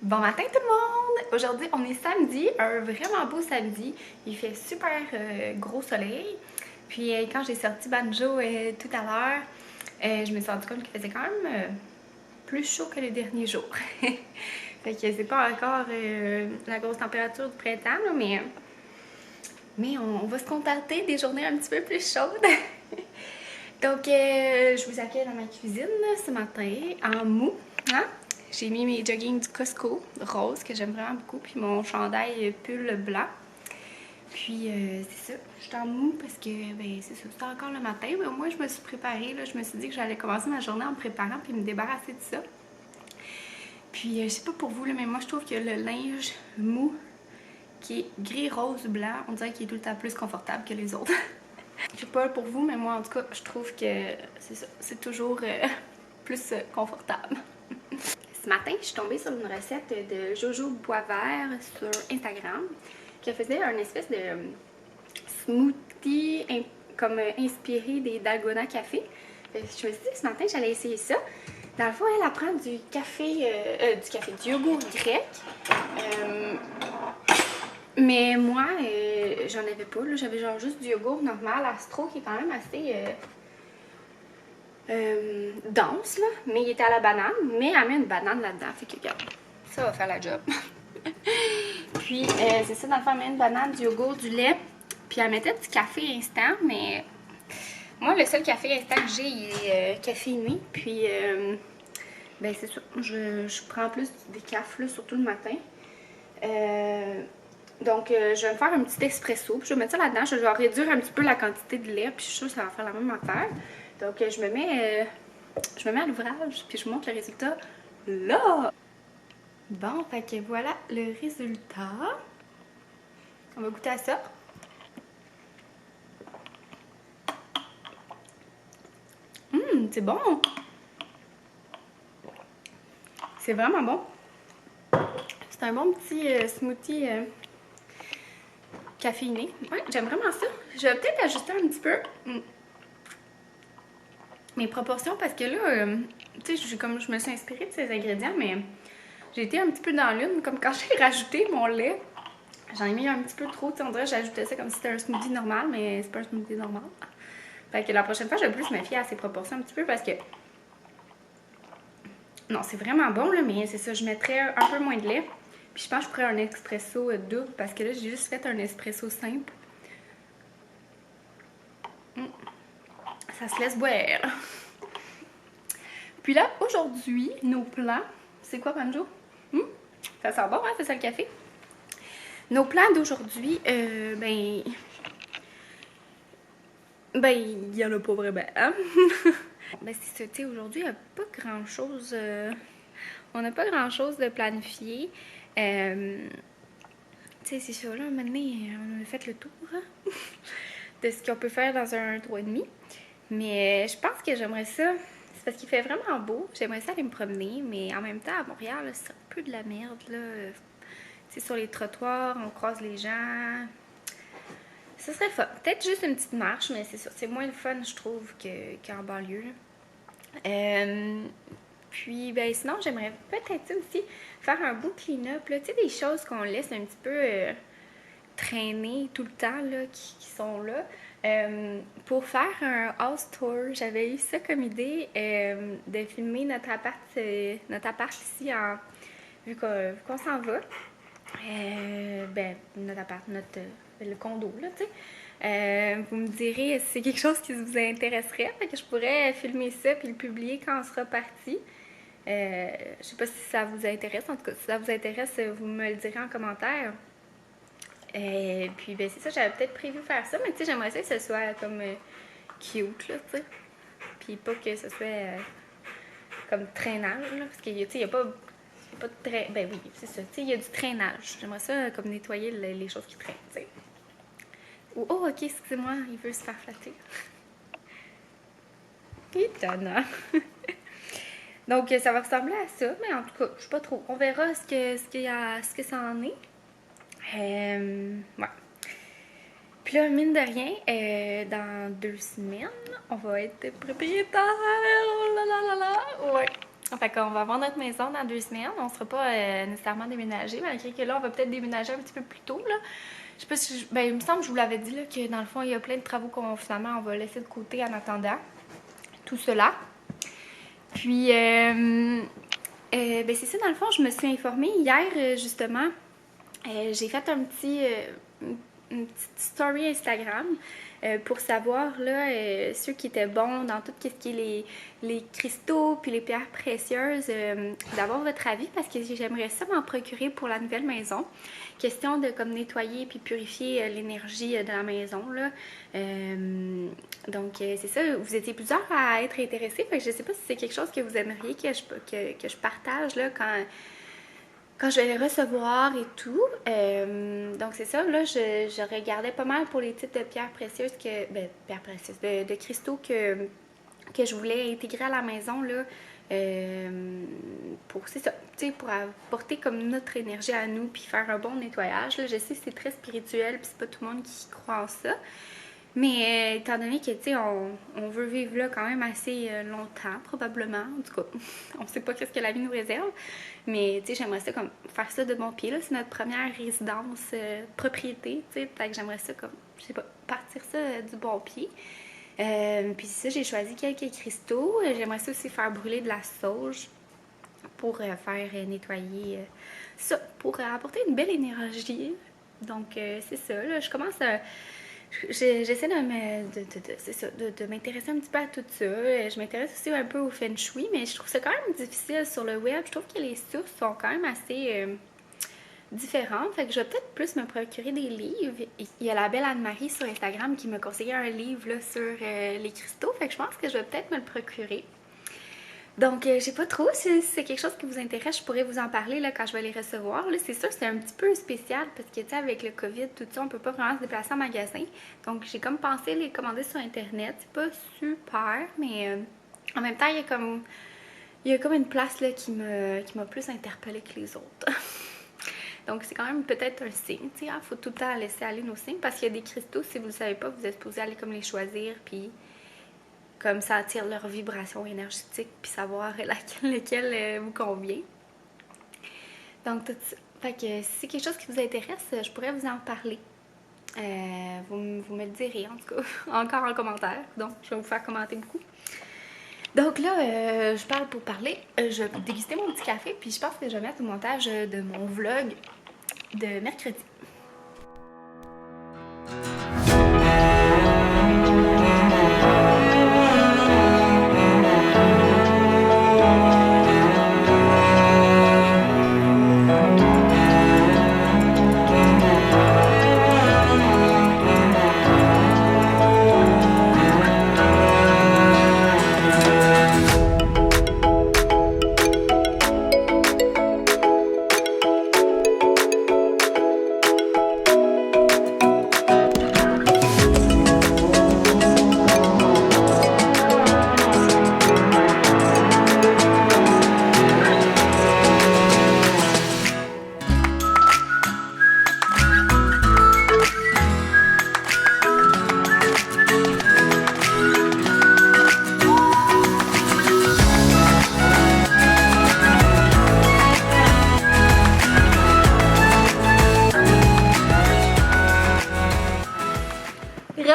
Bon matin tout le monde! Aujourd'hui, on est samedi, un vraiment beau samedi. Il fait super gros soleil. Puis quand j'ai sorti Banjo tout à l'heure, je me suis rendu compte qu'il faisait quand même plus chaud que les derniers jours. Fait que c'est pas encore la grosse température du printemps, là, mais on va se contenter des journées un petit peu plus chaudes. Donc, je vous accueille dans ma cuisine ce matin en mou. Hein? J'ai mis mes joggings du Costco rose que j'aime vraiment beaucoup, puis mon chandail pull blanc. Puis, c'est ça, je suis en mou parce que, ben, c'est ça, c'est encore le matin, mais au moins je me suis préparée. Là, je me suis dit que j'allais commencer ma journée en me préparant puis me débarrasser de ça. Puis, je sais pas pour vous, là, mais moi je trouve que le linge mou qui est gris-rose-blanc, on dirait qu'il est tout le temps plus confortable que les autres. Je sais pas pour vous, mais moi en tout cas, je trouve que c'est ça, c'est toujours plus confortable. Ce matin, je suis tombée sur une recette de Jojo Boisvert sur Instagram qui faisait un espèce de smoothie comme inspiré des Dalgona Café. Je me suis dit que ce matin, j'allais essayer ça. Dans le fond, elle apprend du yogourt grec. Mais moi, j'en avais pas. J'avais genre juste du yogourt normal, Astro, qui est quand même assez dense, là. Mais il était à la banane. Mais elle met une banane là-dedans. Fait que, regarde, ça va faire la job. Puis, c'est ça, dans le fond, elle met une banane, du yogourt, du lait. Puis, elle mettait du café instant, mais moi, le seul café instant que j'ai, il est caféiné. Puis, ben, c'est ça. Je prends plus des cafés, surtout le matin. Donc, je vais me faire un petit expresso, puis je vais mettre ça là-dedans. Je vais réduire un petit peu la quantité de lait, puis je suis sûre que ça va faire la même affaire. Donc, je me mets à l'ouvrage, puis je vous montre le résultat là! Bon, fait que voilà le résultat. On va goûter à ça. C'est bon! C'est vraiment bon. C'est un bon petit smoothie caféiné. Ouais, j'aime vraiment ça. Je vais peut-être ajuster un petit peu mes proportions parce que là, tu sais, comme je me suis inspirée de ces ingrédients, mais j'ai été un petit peu dans l'une. Comme quand j'ai rajouté mon lait, j'en ai mis un petit peu trop. On dirait que j'ajoutais ça comme si c'était un smoothie normal, mais c'est pas un smoothie normal. Fait que la prochaine fois, je vais plus me fier à ces proportions un petit peu parce que... Non, c'est vraiment bon, là, mais c'est ça, je mettrais un peu moins de lait. Puis je pense que je ferais un espresso double parce que là, j'ai juste fait un espresso simple. Ça se laisse boire. Puis là, aujourd'hui, nos plans... C'est quoi, Banjo? Ça sent bon, hein? C'est ça le café? Nos plans d'aujourd'hui, ben, il y en a pas vraiment, hein? Ben, c'est ça, tu sais, aujourd'hui, il n'y a pas grand-chose... on n'a pas grand-chose de planifié. Tu sais, c'est sûr, là, maintenant, on a fait le tour, hein? De ce qu'on peut faire dans un 3,5. Mais je pense que j'aimerais ça... C'est parce qu'il fait vraiment beau. J'aimerais ça aller me promener, mais en même temps, à Montréal, c'est un peu de la merde, là. Tu sais, sur les trottoirs, on croise les gens. Ce serait fun. Peut-être juste une petite marche, mais c'est ça. C'est moins le fun, je trouve, qu'en banlieue. Puis, ben sinon, j'aimerais peut-être aussi faire un beau clean-up. Tu sais, des choses qu'on laisse un petit peu traîner tout le temps, là, qui sont là. Pour faire un house tour, j'avais eu ça comme idée de filmer notre appart ici, vu qu'on s'en va. Ben, notre appart, le condo, là, tu sais. Vous me direz si c'est quelque chose qui vous intéresserait. Fait que je pourrais filmer ça puis le publier quand on sera parti. Je sais pas si ça vous intéresse. En tout cas, si ça vous intéresse, vous me le direz en commentaire. Puis, ben, c'est ça, j'avais peut-être prévu faire ça, mais tu sais, j'aimerais ça que ce soit comme cute, là, tu sais. Puis pas que ce soit comme traînage, là, parce que, tu sais, il n'y a pas de traînage. Ben oui, c'est ça, tu sais, il y a du traînage. J'aimerais ça comme nettoyer les choses qui traînent, tu sais. Ou, oh, ok, excusez-moi, il veut se faire flatter. Étonnant. Donc, ça va ressembler à ça, mais en tout cas, je sais pas trop. On verra ce que ça en est. Ouais. Puis là, mine de rien, dans 2 semaines, on va être propriétaire. Oh là là là là. Ouais. Fait qu'on va vendre notre maison dans 2 semaines. On ne sera pas nécessairement déménagé, malgré que là, on va peut-être déménager un petit peu plus tôt, là. Je sais pas si... Ben, il me semble que je vous l'avais dit, là, que dans le fond, il y a plein de travaux qu'on, finalement, on va laisser de côté en attendant tout cela. Puis, ben, c'est ça, dans le fond, je me suis informée hier, justement. J'ai fait une petite story Instagram pour savoir là, ceux qui étaient bons dans tout ce qui est les cristaux puis les pierres précieuses, d'avoir votre avis parce que j'aimerais ça m'en procurer pour la nouvelle maison. Question de comme nettoyer puis purifier l'énergie de la maison là. Donc c'est ça, vous étiez plusieurs à être intéressés, fait que je sais pas si c'est quelque chose que vous aimeriez que je partage là quand je vais les recevoir et tout. Donc c'est ça, là je regardais pas mal pour les types de pierres précieuses pierres précieuses, de cristaux que je voulais intégrer à la maison là. C'est ça, tu sais, pour apporter comme notre énergie à nous puis faire un bon nettoyage. Là, je sais que c'est très spirituel puis c'est pas tout le monde qui croit en ça. Mais étant donné que, tu sais, on veut vivre là quand même assez longtemps, probablement. En tout cas, on sait pas qu'est-ce que la vie nous réserve. Mais, tu sais, j'aimerais ça comme faire ça de bon pied, là. C'est notre première résidence, propriété, tu sais. Fait que j'aimerais ça comme, je sais pas, partir ça du bon pied. Puis ça, j'ai choisi quelques cristaux. J'aimerais ça aussi faire brûler de la sauge pour faire nettoyer ça, pour apporter une belle énergie. Donc, c'est ça, là. Je commence à... J'essaie de m'intéresser un petit peu à tout ça. Je m'intéresse aussi un peu au feng shui, mais je trouve ça quand même difficile sur le web. Je trouve que les sources sont quand même assez différentes. Fait que je vais peut-être plus me procurer des livres. Il y a la belle Anne-Marie sur Instagram qui m'a conseillé un livre là, sur les cristaux. Fait que je pense que je vais peut-être me le procurer. Donc, je sais pas trop si c'est quelque chose qui vous intéresse, je pourrais vous en parler là, quand je vais les recevoir. Là, c'est sûr, c'est un petit peu spécial parce que, tu sais, avec le COVID, tout ça, on peut pas vraiment se déplacer en magasin. Donc, j'ai comme pensé les commander sur Internet. C'est pas super, mais en même temps, il y a comme une place là, qui m'a plus interpellée que les autres. Donc, c'est quand même peut-être un signe, tu sais, hein, faut tout le temps laisser aller nos signes parce qu'il y a des cristaux, si vous le savez pas, vous êtes supposé aller comme les choisir, puis... comme ça attire leur vibration énergétique, puis savoir lequel vous convient. Donc, tout ça. Fait que si c'est quelque chose qui vous intéresse, je pourrais vous en parler. Vous me le direz, en tout cas, encore en commentaire. Donc, je vais vous faire commenter beaucoup. Donc là, je parle pour parler. Je vais déguster mon petit café, puis je pense que je vais mettre au montage de mon vlog de mercredi.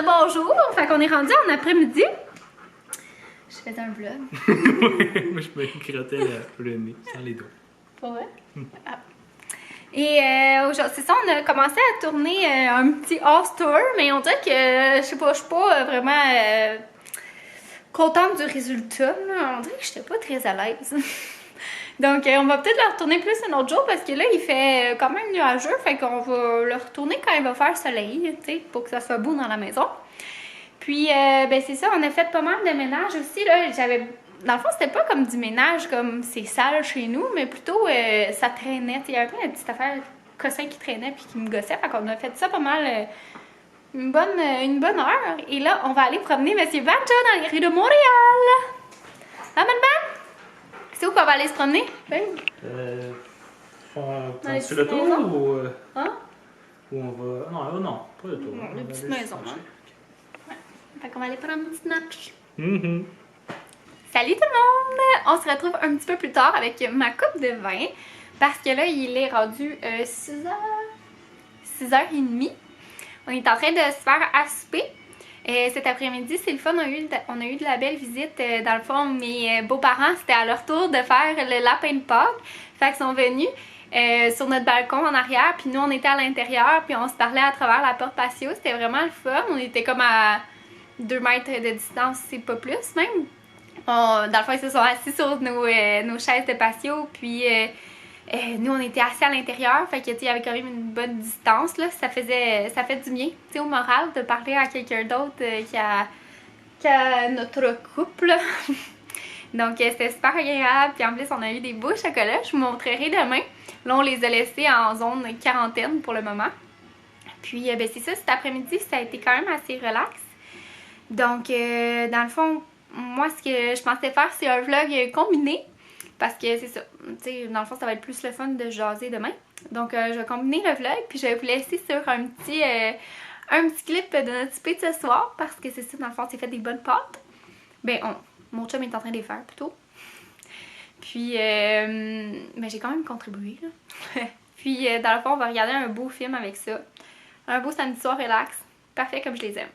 Bonjour, fait qu'on est rendu en après-midi. Je faisais un vlog. Moi je me grattais le nez sans les doigts. Pas vrai? Ah. Et aujourd'hui, c'est ça, on a commencé à tourner un petit house tour, mais on dirait que, je sais pas, je suis pas vraiment contente du résultat. Là. On dirait que j'étais pas très à l'aise. Donc, on va peut-être le retourner plus un autre jour parce que là, il fait quand même nuageux. Fait qu'on va le retourner quand il va faire soleil, tu sais, pour que ça soit beau dans la maison. Puis, ben c'est ça, on a fait pas mal de ménage aussi. Là, dans le fond, c'était pas comme du ménage comme c'est sale chez nous, mais plutôt ça traînait. Il y avait plein de petites affaires cossins qui traînaient puis qui me gossaient. Fait qu'on a fait ça pas mal une bonne heure. Et là, on va aller promener M. Banjo dans les rues de Montréal. Ah, Ban? C'est où qu'on va aller se promener? Ben? Sur le tour ou... Hein? Ou on va... Non, pas le tour. Non, les petites maisons. Hein? Ouais. Fait qu'on va aller prendre une petite marche. Salut tout le monde! On se retrouve un petit peu plus tard avec ma coupe de vin parce que là il est rendu 6h30. On est en train de se faire à souper. Cet après-midi, c'est le fun, on a eu de la belle visite. Dans le fond, mes beaux-parents, c'était à leur tour de faire le lapin de Pâques. Fait qu'ils sont venus sur notre balcon en arrière, puis nous on était à l'intérieur, puis on se parlait à travers la porte patio. C'était vraiment le fun. On était comme à 2 mètres de distance, c'est pas plus même. Dans le fond, ils se sont assis sur nos chaises de patio, puis nous on était assis à l'intérieur, fait que il y avait quand même une bonne distance là. Ça fait du bien, tu sais, au moral de parler à quelqu'un d'autre qu'à notre couple. Donc c'était super agréable, puis en plus on a eu des beaux chocolats, je vous montrerai demain. Là on les a laissés en zone quarantaine pour le moment. Puis ben c'est ça, cet après-midi ça a été quand même assez relax. Donc dans le fond, moi ce que je pensais faire c'est un vlog combiné. Parce que c'est ça, tu sais, dans le fond, ça va être plus le fun de jaser demain. Donc, je vais combiner le vlog, puis je vais vous laisser sur un petit clip de notre souper de ce soir. Parce que c'est ça, dans le fond, c'est fait des bonnes pâtes. Ben, mon chum est en train de les faire, plutôt. Puis, ben, j'ai quand même contribué, là. Puis, dans le fond, on va regarder un beau film avec ça. Un beau samedi soir relax. Parfait comme je les aime.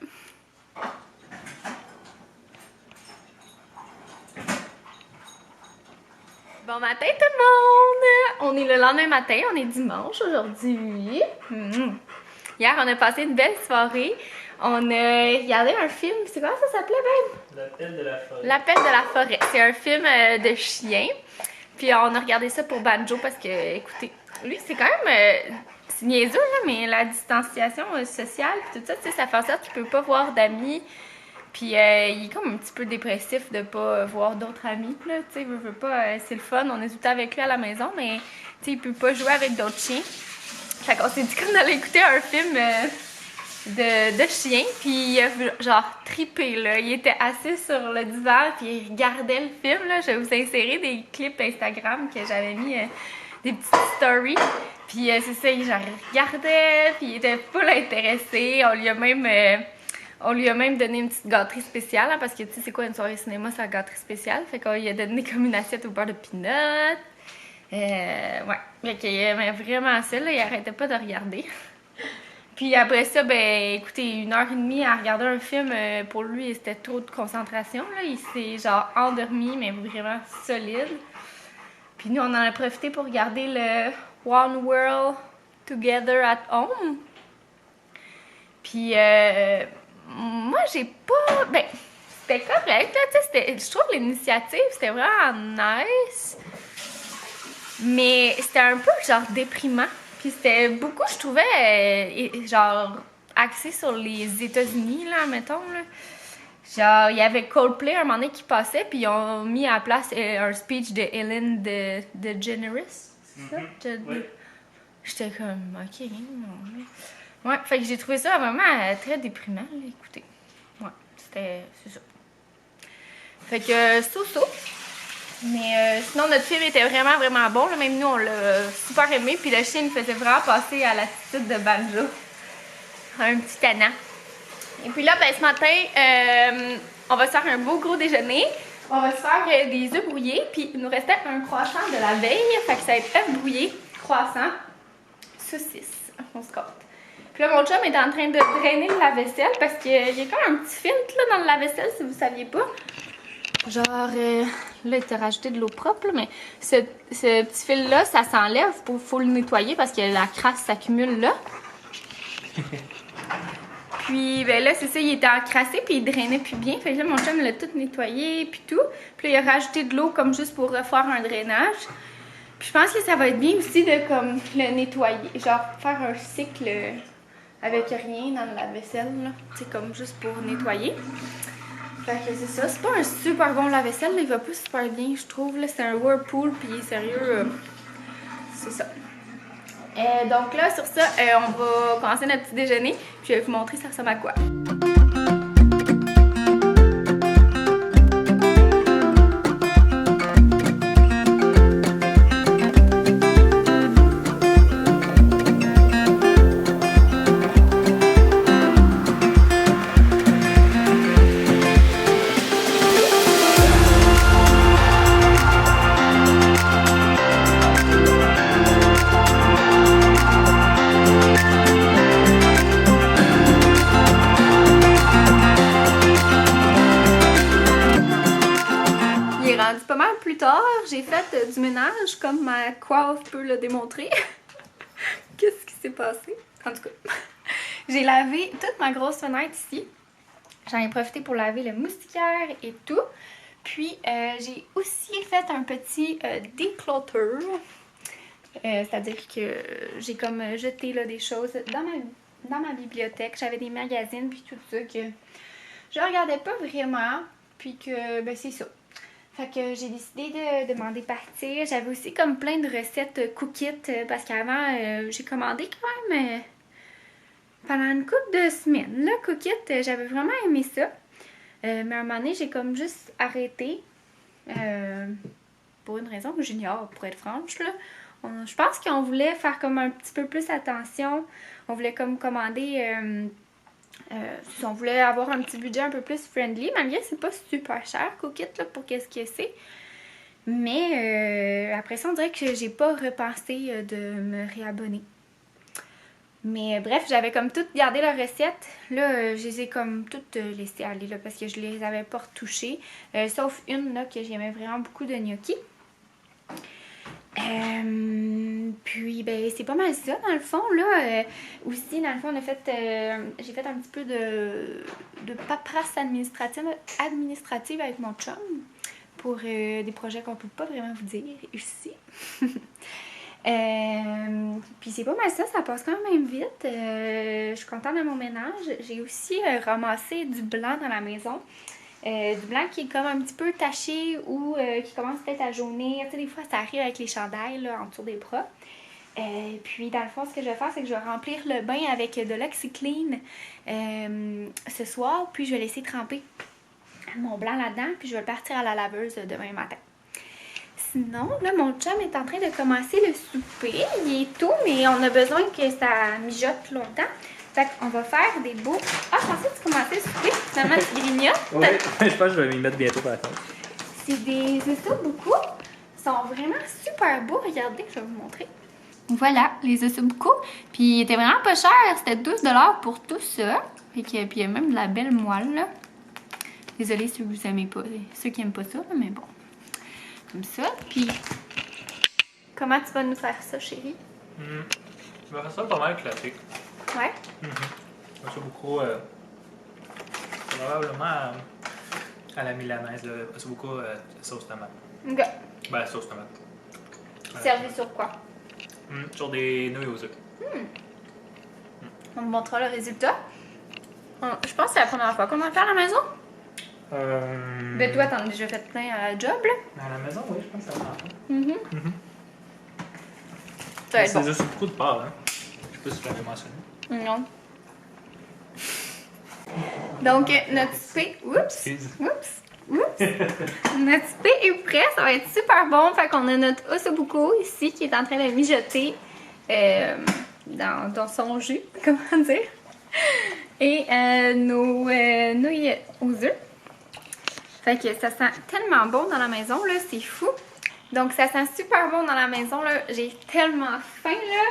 Bon matin tout le monde! On est le lendemain matin, on est dimanche aujourd'hui. Hier, on a passé une belle soirée. On a regardé un film, c'est quoi ça s'appelait même? L'appel de la forêt. L'appel de la forêt. C'est un film de chien. Puis on a regardé ça pour Banjo parce que, écoutez, lui c'est quand même... c'est niaiseux là, mais la distanciation sociale puis tout ça, tu sais, ça fait en sorte qu'il peut pas voir d'amis. Puis il est comme un petit peu dépressif de pas voir d'autres amis, là, tu sais, veut pas, c'est le fun, on est tout le temps avec lui à la maison, mais tu sais, il peut pas jouer avec d'autres chiens. Fait qu'on s'est dit qu'on allait écouter un film de chiens, puis il a genre trippé, là. Il était assis sur le divan, puis il regardait le film, là. Je vais vous insérer des clips Instagram que j'avais mis, des petites stories. Puis c'est ça, il genre regardait, puis il était full intéressé, on lui a même donné une petite gâterie spéciale, hein, parce que tu sais, c'est quoi une soirée cinéma, c'est la gâterie spéciale. Fait qu'on lui a donné comme une assiette au beurre de peanut. Ouais. Fait qu'il aimait vraiment ça, là, il arrêtait pas de regarder. Puis après ça, ben écoutez, 1h30 à regarder un film, pour lui, c'était trop de concentration, là. Il s'est genre endormi, mais vraiment solide. Puis nous, on en a profité pour regarder le One World Together at Home. Puis moi, j'ai pas... Ben, c'était correct, là, tu sais, je trouve l'initiative, c'était vraiment nice. Mais c'était un peu, genre, déprimant. Puis c'était beaucoup, je trouvais, genre, axé sur les États-Unis, là, mettons, là. Genre, il y avait Coldplay, un moment donné, qui passait, puis ils ont mis à la place un speech de Ellen DeGeneres, c'est ça? Oui. J'étais comme, ok, non. Ouais, fait que j'ai trouvé ça vraiment très déprimant, là, écoutez. Ouais, c'est ça. Fait que, so. Mais sinon, notre film était vraiment, vraiment bon, là. Même nous, on l'a super aimé. Puis le chien nous faisait vraiment passer à l'attitude de Banjo. Un petit canard. Et puis là, ben, ce matin, on va se faire un beau gros déjeuner. On va se faire des œufs brouillés. Puis il nous restait un croissant de la veille. Fait que ça va être œufs brouillés, croissant, saucisse. On se cote. Puis là, mon chum est en train de drainer le lave-vaisselle parce qu'il y a comme un petit filtre là, dans le lave-vaisselle, si vous saviez pas. Genre, là, il t'a rajouté de l'eau propre, là, mais ce petit fil-là, ça s'enlève. Faut le nettoyer parce que la crasse s'accumule là. Puis, ben là, c'est ça, il était encrassé puis il drainait plus bien. Fait que là, mon chum l'a tout nettoyé puis tout. Puis là, il a rajouté de l'eau comme juste pour refaire un drainage. Puis je pense que ça va être bien aussi de comme le nettoyer. Genre, faire un cycle avec rien dans le lave-vaisselle, là. C'est comme juste pour nettoyer. Fait que c'est ça. C'est pas un super bon lave-vaisselle, il va pas super bien, je trouve. C'est un Whirlpool, puis sérieux, c'est ça. Donc là, sur ça, on va commencer notre petit déjeuner, puis je vais vous montrer ça ressemble à quoi. j'ai fait du ménage, comme ma coiffe peut le démontrer. Qu'est-ce qui s'est passé? En tout cas, j'ai lavé toute ma grosse fenêtre ici. J'en ai profité pour laver le moustiquaire et tout. Puis, j'ai aussi fait un petit declutter. C'est-à-dire que j'ai comme jeté là, des choses dans ma bibliothèque. J'avais des magazines puis tout ça que je regardais pas vraiment. Puis que, ben c'est ça. Fait que j'ai décidé de m'en départir. J'avais aussi comme plein de recettes cookit parce qu'avant, j'ai commandé quand même pendant une couple de semaines. Là, cookit, j'avais vraiment aimé ça. Mais à un moment donné, j'ai comme juste arrêté. Pour une raison que j'ignore, pour être franche, là. Je pense qu'on voulait faire comme un petit peu plus attention. On voulait comme commander... on voulait avoir un petit budget un peu plus friendly, malgré que c'est pas super cher, Cookit, là, pour qu'est-ce que c'est. Mais après ça, on dirait que j'ai pas repensé de me réabonner. Mais bref, j'avais comme toutes gardé la recette. Là, je les ai comme toutes laissées aller, là, parce que je les avais pas retouchées. Sauf une, là, que j'aimais vraiment beaucoup de gnocchi. Puis ben c'est pas mal ça dans le fond là. Aussi dans le fond on a fait j'ai fait un petit peu de paperasse administrative avec mon chum pour des projets qu'on peut pas vraiment vous dire ici. Puis c'est pas mal ça passe quand même vite. Je suis contente de mon ménage. J'ai aussi ramassé du blanc dans la maison. Du blanc qui est comme un petit peu taché ou qui commence peut-être à jaunir. Tu sais, des fois, ça arrive avec les chandails là, en dessous des bras. Puis, dans le fond, ce que je vais faire, c'est que je vais remplir le bain avec de l'OxyClean ce soir. Puis, je vais laisser tremper mon blanc là-dedans. Puis, je vais le partir à la laveuse demain matin. Sinon, là, mon chum est en train de commencer le souper. Il est tôt, mais on a besoin que ça mijote longtemps. Fait qu'on va faire des beaux... Ah, je pensais que tu commençais le souper. Finalement, tu grignotes. Oui, je pense que je vais m'y mettre bientôt par contre. C'est des ossobuco. Ils sont vraiment super beaux. Regardez, je vais vous montrer. Voilà, les ossobuco. Puis, ils étaient vraiment pas chers. C'était 12 $ pour tout ça. Et puis, il y a même de la belle moelle, là. Désolée si vous aimez pas. Ceux qui aiment pas ça, mais bon. Comme ça. Puis, comment tu vas nous faire ça, chérie? Je vais faire ça pas mal classique. Ouais. Ça beaucoup probablement à la milanaise, pas beaucoup sauce tomate. Ok. Ben sauce tomate. Servi sur quoi? Sur des nouilles aux œufs. On vous montrera le résultat. Je pense que c'est la première fois qu'on en fait à la maison. Ben toi, t'en as déjà fait plein à la job, là. À la maison, oui, je pense que ça va. Ça va être C'est bon. juste beaucoup de part, hein. Je sais pas si tu l'avais mentionné. Non. Donc, notre souper... Oups! Notre souper est prêt, ça va être super bon. Fait qu'on a notre ossobuco ici qui est en train de mijoter dans son jus, comment dire. Et nos nouilles aux œufs. Fait que ça sent tellement bon dans la maison, là, c'est fou. Donc, ça sent super bon dans la maison, là. J'ai tellement faim, là.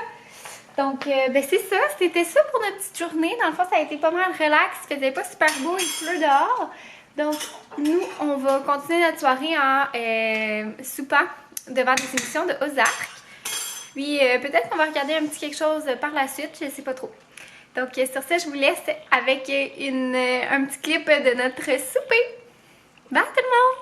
Donc, ben c'est ça. C'était ça pour notre petite journée. Dans le fond, ça a été pas mal relax. Il faisait pas super beau, il pleut dehors. Donc, nous, on va continuer notre soirée en soupant devant des émissions de Ozark. Puis, peut-être qu'on va regarder un petit quelque chose par la suite. Je sais pas trop. Donc, sur ça, je vous laisse avec un petit clip de notre souper. Bye tout le monde!